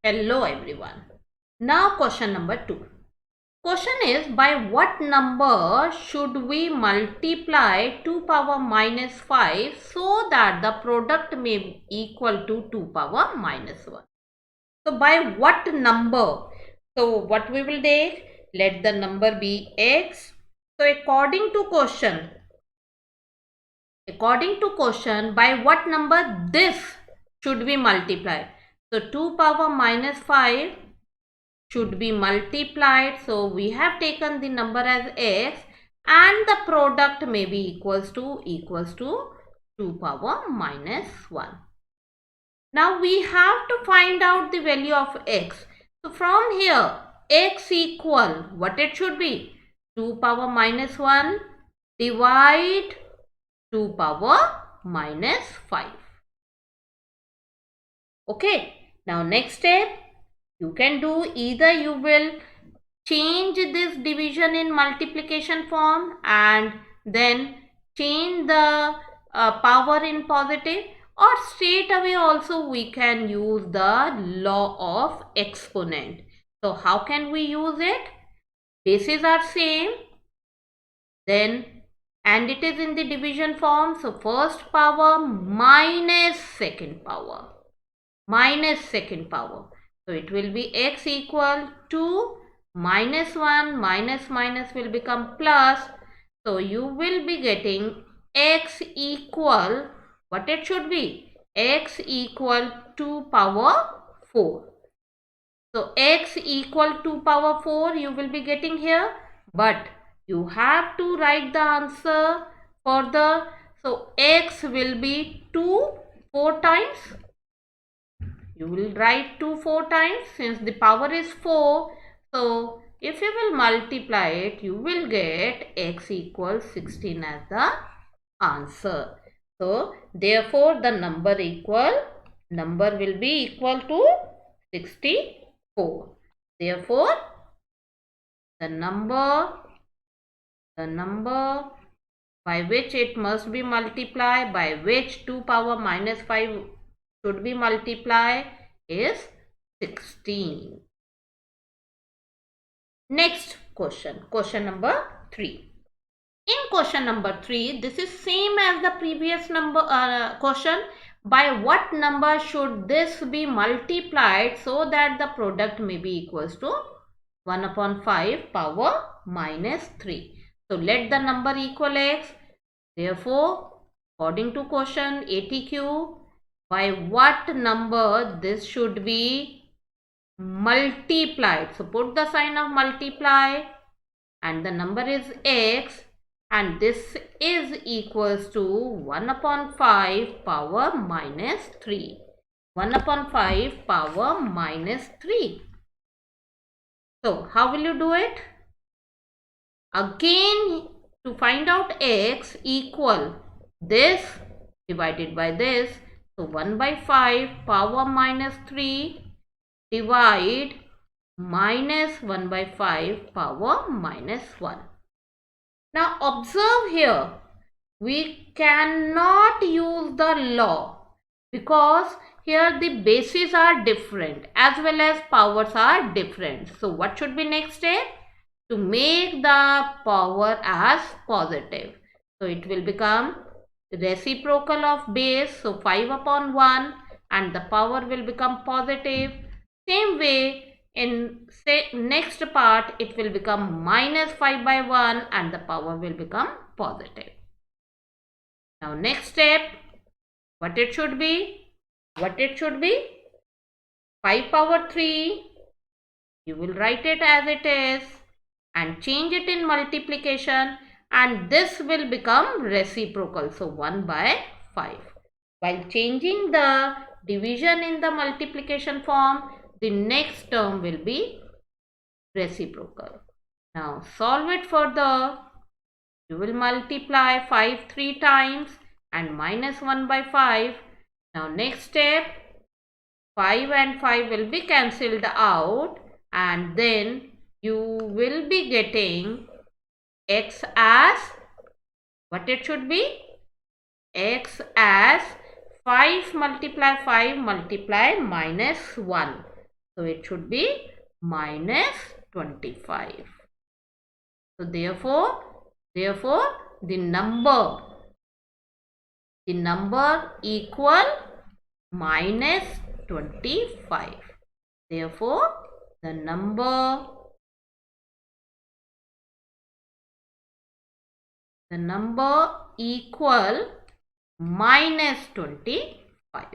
Hello everyone. Now question number 2. Question is, by what number should we multiply 2 power minus 5 so that the product may be equal to 2 power minus 1? So by what number? So what we will take? Let the number be x. So according to question, by what number this should we multiply? So 2 power minus 5 should be multiplied. So we have taken the number as x and the product may be equals to 2 power minus 1. Now we have to find out the value of x. So from here x equal, what it should be? 2 power minus 1 divide 2 power minus 5. Okay. Now next step, you can do either you will change this division in multiplication form and then change the power in positive, or straight away also we can use the law of exponent. So how can we use it? Bases are same, then and it is in the division form. So first power minus second power. So it will be x equal to minus 1 minus minus will become plus. So you will be getting x equal, what it should be? X equal 2 power 4. So x equal 2 power 4 you will be getting here, but you have to write the answer further. So x will be 2 4 times. You will write 2 4 times since the power is 4. So if you will multiply it, you will get x equals 16 as the answer. So therefore the number will be equal to 64. Therefore the number by which it must be multiplied, by which 2 power minus 5 should be multiplied, is 16. Next question number 3. In question number 3, this is same as the previous question. By what number should this be multiplied so that the product may be equals to 1 upon 5 power minus 3. So let the number equal x. Therefore, according to question ATQ, by what number this should be multiplied? So put the sign of multiply and the number is x and this is equals to 1 upon 5 power minus 3. 1 upon 5 power minus 3. So how will you do it? Again, to find out x equal this divided by this. So 1 by 5 power minus 3 divide minus 1 by 5 power minus 1. Now observe here, we cannot use the law because here the bases are different as well as powers are different. So what should be next step? To make the power as positive. So it will become reciprocal of base. So 5 upon 1 and the power will become positive. Same way in next part it will become minus 5 by 1 and the power will become positive. Now next step, what it should be? 5 power 3. You will write it as it is and change it in multiplication and this will become reciprocal. So 1 by 5. While changing the division in the multiplication form, the next term will be reciprocal. Now solve it further. You will multiply 5 3 times and minus 1 by 5. Now next step, 5 and 5 will be cancelled out and then you will be getting x as, what it should be? X as 5 multiply 5 multiply minus 1. So it should be minus 25. So therefore the number equal minus 25. Therefore the number equal minus 25.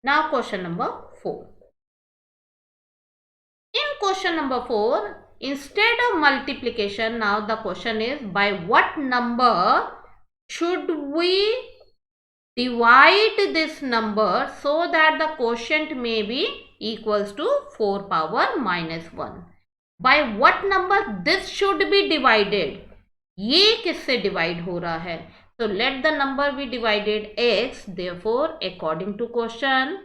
Now question number 4. In question number 4, instead of multiplication, now the question is by what number should we divide this number so that the quotient may be equals to 4 power minus 1. By what number this should be divided? ये किससे divide हो रहा है? So let the number be divided x. Therefore, according to question,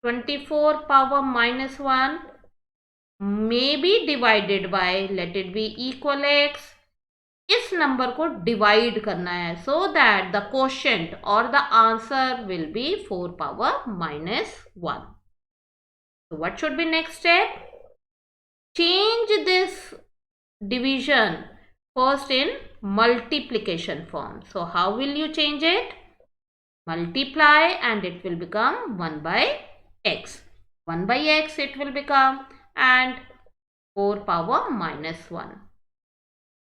24 power minus 1 may be divided by, let it be equal x. इस number को divide करना है so that the quotient और the answer will be 4 power minus 1. So what should be next step? Change this division first in multiplication form. So how will you change it? Multiply and it will become 1 by x. 1 by x it will become and 4 power minus 1.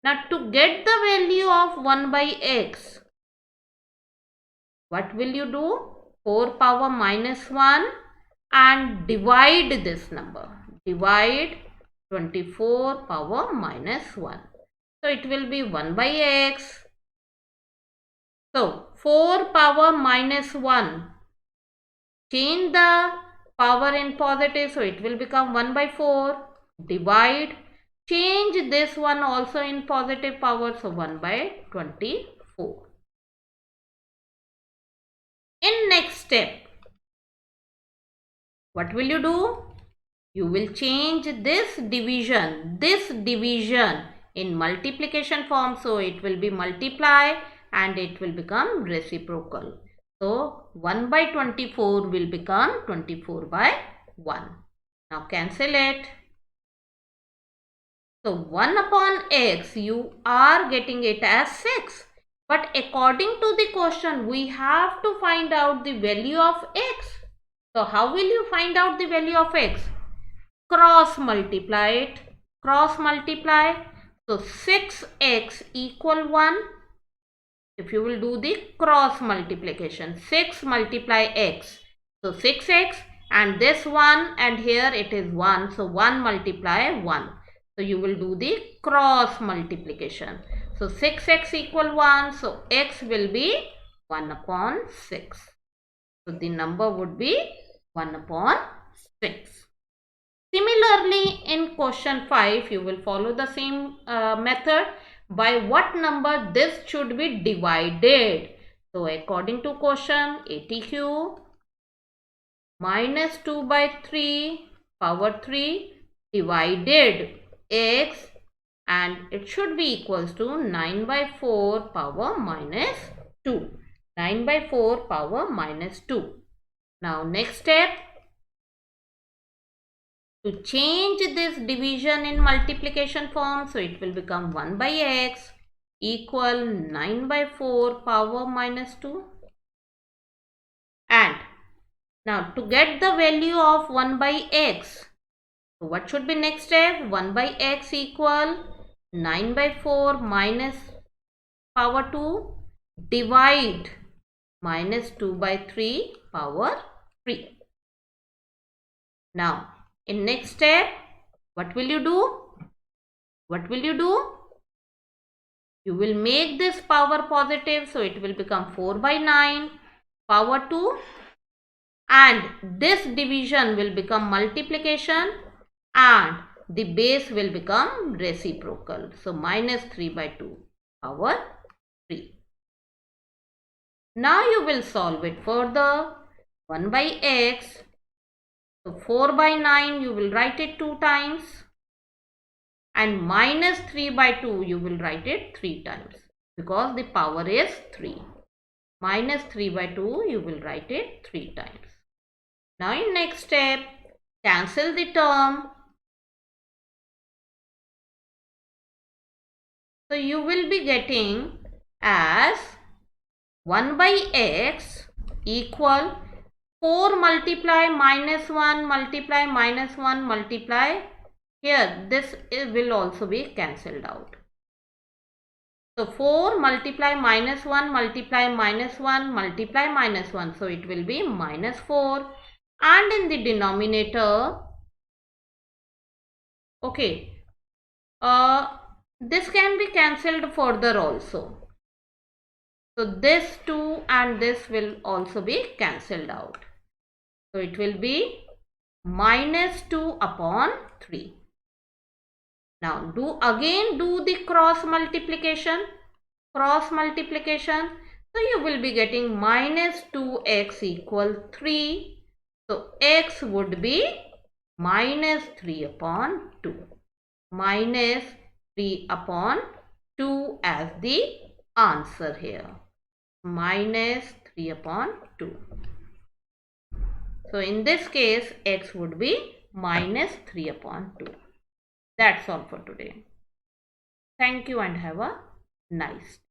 Now to get the value of 1 by x, what will you do? 4 power minus 1 and divide this number. Divide 24 power minus 1. So it will be 1 by x. So 4 power minus 1. Change the power in positive, so it will become 1 by 4. Divide. Change this one also in positive power, so 1 by 24. In next step, what will you do? You will change this division in multiplication form, so it will be multiply and it will become reciprocal. So 1 by 24 will become 24 by 1. Now cancel it. So 1 upon x, you are getting it as 6. But according to the question, we have to find out the value of x. So how will you find out the value of x? Cross multiply it. Cross multiply. So 6x equal 1. If you will do the cross multiplication, 6 multiply x. So 6x and this 1 and here it is 1. So 1 multiply 1. So you will do the cross multiplication. So 6x equal 1. So x will be 1 upon 6. So the number would be 1 upon 6. Similarly, in question 5, you will follow the same method. By what number this should be divided? So according to question, 80 cube minus 2 by 3 power 3 divided x and it should be equals to 9 by 4 power minus 2. 9 by 4 power minus 2. Now next step, to change this division in multiplication form, so it will become 1 by x equal 9 by 4 power minus 2. And now to get the value of 1 by x, so what should be next step? 1 by x equal 9 by 4 minus power 2 divide minus 2 by 3 power 3. Now in next step, what will you do? What will you do? You will make this power positive, so it will become 4 by 9 power 2 and this division will become multiplication and the base will become reciprocal. So minus 3 by 2 power 3. Now you will solve it further. 1 by x. So 4 by 9 you will write it 2 times and minus 3 by 2 you will write it 3 times because the power is 3. Minus 3 by 2 you will write it 3 times. Now in next step, cancel the term. So you will be getting as 1 by x equal 4 multiply minus 1 multiply minus 1 multiply. Here this will also be cancelled out. So 4 multiply minus 1 multiply minus 1 multiply minus 1. So it will be minus 4. And in the denominator, okay, this can be cancelled further also. So this 2 and this will also be cancelled out. So it will be minus 2 upon 3. Now do the cross multiplication. So you will be getting minus 2x equal 3. So x would be minus 3 upon 2. Minus 3 upon 2 as the answer here. Minus 3 upon 2. So in this case, x would be minus 3 upon 2. That's all for today. Thank you and have a nice day.